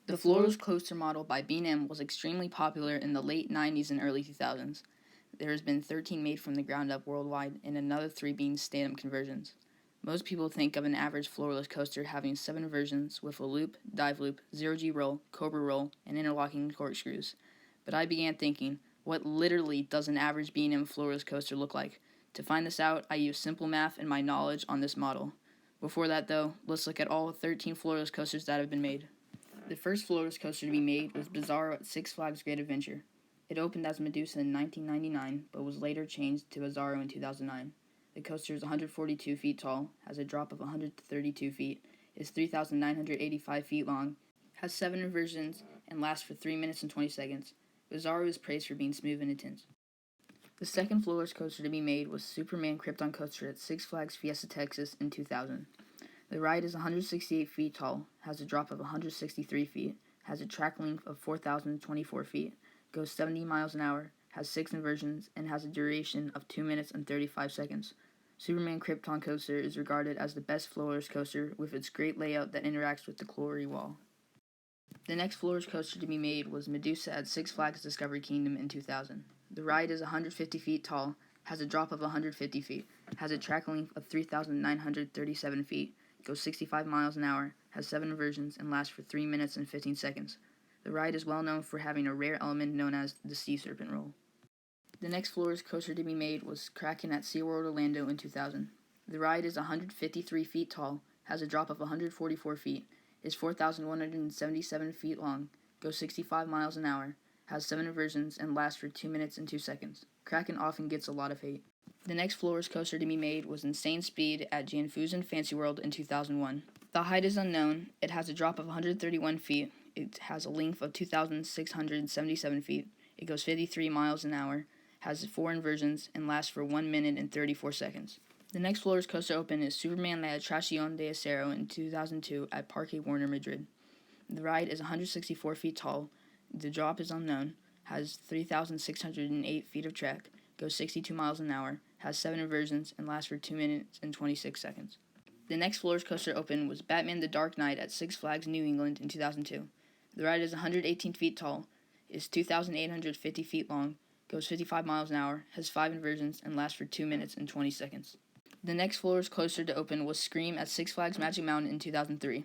The Floorless coaster model by B&M was extremely popular in the late 90s and early 2000s. There has been 13 made from the ground up worldwide, and another 3 being stand-up conversions. Most people think of an average floorless coaster having 7 versions with a loop, dive loop, zero-G roll, cobra roll, and interlocking corkscrews. But I began thinking, what literally does an average B&M floorless coaster look like? To find this out, I used simple math and my knowledge on this model. Before that though, let's look at all 13 floorless coasters that have been made. The first floorless coaster to be made was Bizarro at Six Flags Great Adventure. It opened as Medusa in 1999, but was later changed to Bizarro in 2009. The coaster is 142 feet tall, has a drop of 132 feet, is 3,985 feet long, has 7 inversions, and lasts for 3 minutes and 20 seconds. Bizarro is praised for being smooth and intense. The second floorless coaster to be made was Superman Krypton Coaster at Six Flags Fiesta Texas in 2000. The ride is 168 feet tall, has a drop of 163 feet, has a track length of 4,024 feet, goes 70 miles an hour, has 6 inversions, and has a duration of 2 minutes and 35 seconds. Superman Krypton Coaster is regarded as the best floorless coaster with its great layout that interacts with the glory wall. The next floorless coaster to be made was Medusa at Six Flags Discovery Kingdom in 2000. The ride is 150 feet tall, has a drop of 150 feet, has a track length of 3,937 feet, goes 65 miles an hour, has 7 inversions, and lasts for 3 minutes and 15 seconds. The ride is well known for having a rare element known as the sea serpent roll. The next floorless coaster to be made was Kraken at SeaWorld Orlando in 2000. The ride is 153 feet tall, has a drop of 144 feet, is 4,177 feet long, goes 65 miles an hour, has 7 inversions, and lasts for 2 minutes and 2 seconds. Kraken often gets a lot of hate. The next floorless coaster to be made was Insane Speed at Janfusen Fancy World in 2001. The height is unknown. It has a drop of 131 feet. It has a length of 2,677 feet. It goes 53 miles an hour, has 4 inversions, and lasts for 1 minute and 34 seconds. The next floorless coaster open is Superman La Atracción de Acero in 2002 at Parque Warner Madrid. The ride is 164 feet tall. The drop is unknown. Has 3,608 feet of track. Goes 62 miles an hour, has 7 inversions, and lasts for 2 minutes and 26 seconds. The next floorless coaster open was Batman the Dark Knight at Six Flags New England in 2002. The ride is 118 feet tall, is 2,850 feet long, goes 55 miles an hour, has 5 inversions, and lasts for 2 minutes and 20 seconds. The next floorless coaster to open was Scream at Six Flags Magic Mountain in 2003.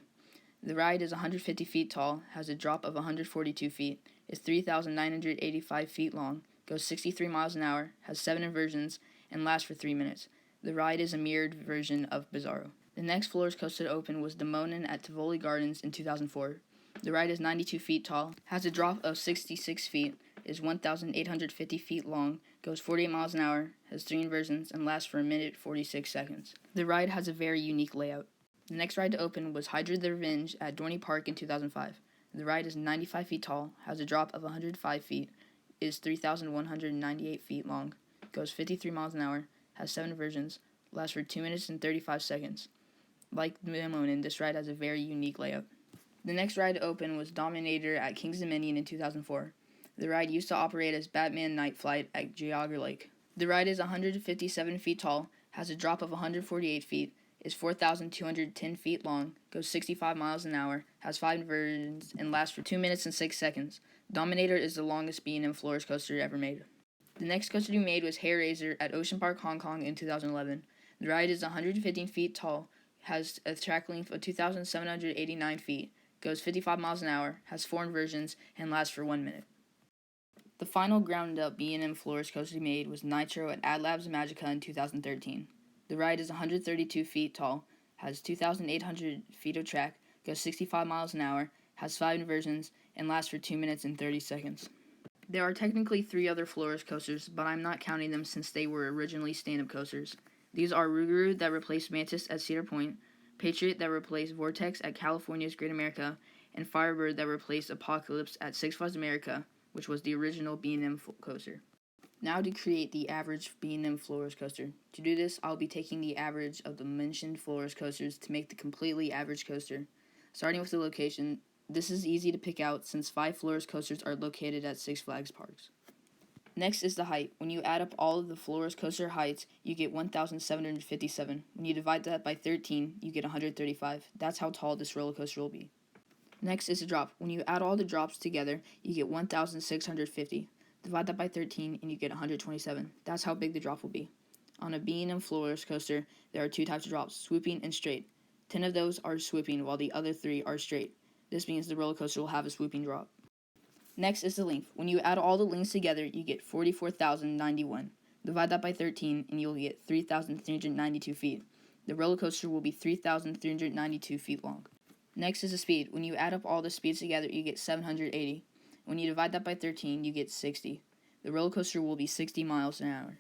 The ride is 150 feet tall, has a drop of 142 feet, is 3,985 feet long, goes 63 miles an hour, has 7 inversions, and lasts for 3 minutes. The ride is a mirrored version of Bizarro. The next floorless coaster to open was Demonin at Tivoli Gardens in 2004. The ride is 92 feet tall, has a drop of 66 feet, is 1,850 feet long, goes 48 miles an hour, has 3 inversions, and lasts for 1 minute 46 seconds. The ride has a very unique layout. The next ride to open was Hydra the Revenge at Dorney Park in 2005. The ride is 95 feet tall, has a drop of 105 feet, is 3,198 feet long, goes 53 miles an hour, has 7 inversions, lasts for 2 minutes and 35 seconds. Like the Demonin, this ride has a very unique layout. The next ride to open was Dominator at King's Dominion in 2004. The ride used to operate as Batman Night Flight at Geauga Lake. The ride is 157 feet tall, has a drop of 148 feet, is 4,210 feet long, goes 65 miles an hour, has 5 inversions, and lasts for 2 minutes and 6 seconds. Dominator is the longest B&M floorless coaster ever made. The next coaster to be made was Hairraiser at Ocean Park, Hong Kong in 2011. The ride is 115 feet tall, has a track length of 2,789 feet, goes 55 miles an hour, has 4 inversions, and lasts for 1 minute. The final ground-up B&M floorless coaster made was Nitro at Ad Labs Magica in 2013. The ride is 132 feet tall, has 2,800 feet of track, goes 65 miles an hour, has 5 inversions, and lasts for 2 minutes and 30 seconds. There are technically 3 other floorless coasters, but I'm not counting them since they were originally stand-up coasters. These are Rougarou that replaced Mantis at Cedar Point, Patriot that replaced Vortex at California's Great America, and Firebird that replaced Apocalypse at Six Flags America, which was the original B&M coaster. Now to create the average B&M floorless coaster. To do this, I'll be taking the average of the mentioned floorless coasters to make the completely average coaster. Starting with the location, this is easy to pick out since 5 floorless coasters are located at Six Flags parks. Next is the height. When you add up all of the floorless coaster heights, you get 1,757. When you divide that by 13, you get 135. That's how tall this roller coaster will be. Next is a drop. When you add all the drops together, you get 1,650. Divide that by 13 and you get 127. That's how big the drop will be. On a B&M Floorless coaster, there are 2 types of drops, swooping and straight. 10 of those are swooping while the other 3 are straight. This means the roller coaster will have a swooping drop. Next is the length. When you add all the lengths together, you get 44,091. Divide that by 13 and you'll get 3,392 feet. The roller coaster will be 3,392 feet long. Next is the speed. When you add up all the speeds together, you get 780. When you divide that by 13, you get 60. The roller coaster will be 60 miles an hour.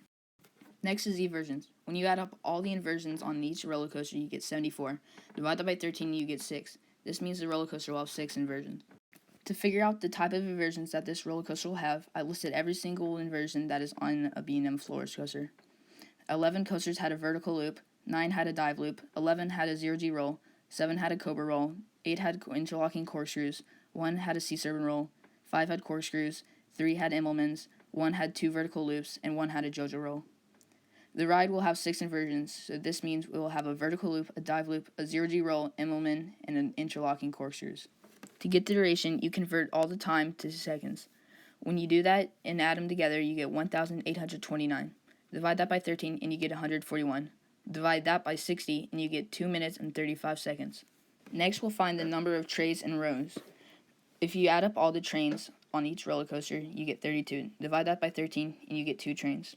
Next is the inversions. When you add up all the inversions on each roller coaster, you get 74. Divide that by 13, you get 6. This means the roller coaster will have 6 inversions. To figure out the type of inversions that this roller coaster will have, I listed every single inversion that is on a B&M Floorless coaster. 11 coasters had a vertical loop, 9 had a dive loop, 11 had a zero-G roll, 7 had a cobra roll, 8 had interlocking corkscrews, 1 had a sea serpent roll, 5 had corkscrews, 3 had Immelmans, 1 had 2 vertical loops, and 1 had a JoJo roll. The ride will have 6 inversions, so this means we will have a vertical loop, a dive loop, a zero-G roll, Immelman, and an interlocking corkscrews. To get the duration, you convert all the time to seconds. When you do that and add them together, you get 1,829. Divide that by 13 and you get 141. Divide that by 60 and you get 2 minutes and 35 seconds. Next, we'll find the number of trays and rows. If you add up all the trains on each roller coaster, you get 32. Divide that by 13 and you get 2 trains.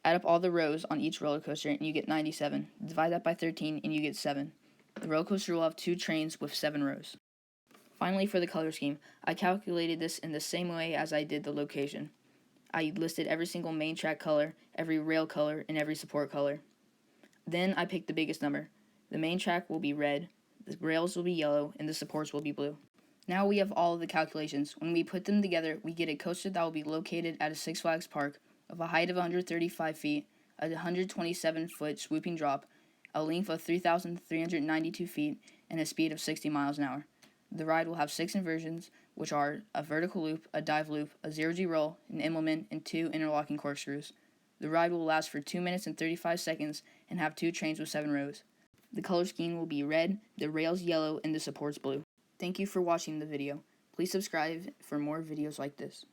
Add up all the rows on each roller coaster and you get 97. Divide that by 13 and you get 7. The roller coaster will have 2 trains with 7 rows. Finally, for the color scheme, I calculated this in the same way as I did the location. I listed every single main track color, every rail color, and every support color. Then I picked the biggest number. The main track will be red, the rails will be yellow, and the supports will be blue. Now we have all of the calculations. When we put them together, we get a coaster that will be located at a Six Flags park of a height of 135 feet, a 127-foot swooping drop, a length of 3,392 feet, and a speed of 60 miles an hour. The ride will have 6 inversions, which are a vertical loop, a dive loop, a zero-G roll, an Immelman, and 2 interlocking corkscrews. The ride will last for 2 minutes and 35 seconds and have 2 trains with 7 rows. The color scheme will be red, the rails yellow, and the supports blue. Thank you for watching the video. Please subscribe for more videos like this.